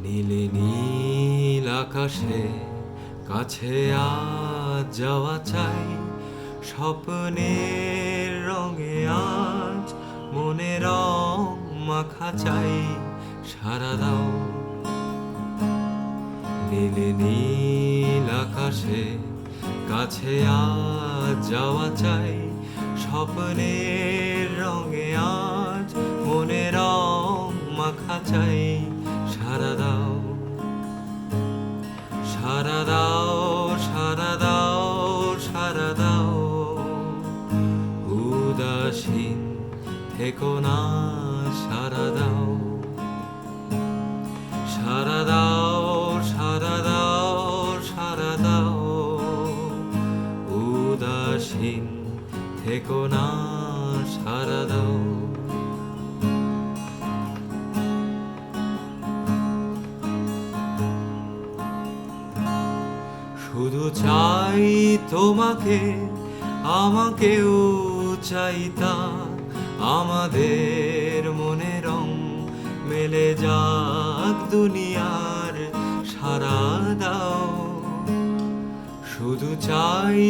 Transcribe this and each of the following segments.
নীলে নীল আকাশে কাছে আজ যাওয়া চাই, স্বপ্নের রঙে আজ মনে রং মাখা চাই। সারা দাও নীলে নীল আকাশে কাছে আজ যাওয়া চাই, স্বপ্নের রঙে আজ মনে রং মাখা চাই। সারা দাও সারা দাও সারা দাও সারা দাও, উদাসীন থেকো না। সারা দাও সারা দাও সারা দাও সারা দাও, উদাসীন থেকো না। সারা দাও শুধু চাই তোমাকে, আমাকেও চাই তা, আমাদের মনে রং মেলে যাক দুনিয়ার। সারা দাও শুধু চাই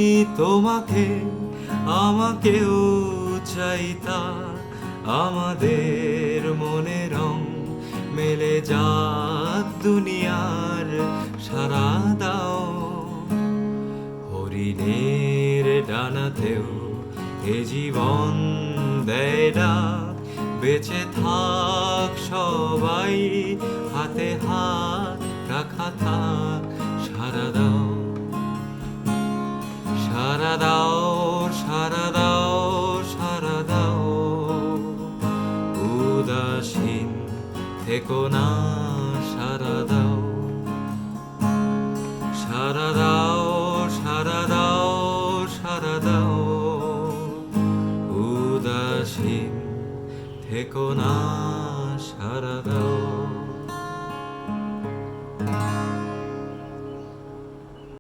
তোমাকে, আমাকেও চাই তা, আমাদের মনে রং মেলে যাক দুনিয়ার। সারা দাও হরিণের ডানাতেও এ জীবন দেয় ডাক, বেঁচে থাক সবাই, হাতে হাত রাখা থাক। সারা দাও সারা দাও সারা দাও সারা দাও, উদাসীন থেকো না। সারা দাও সারা দাও সারা দাও সারা দাও, উদাসীন থেকো না।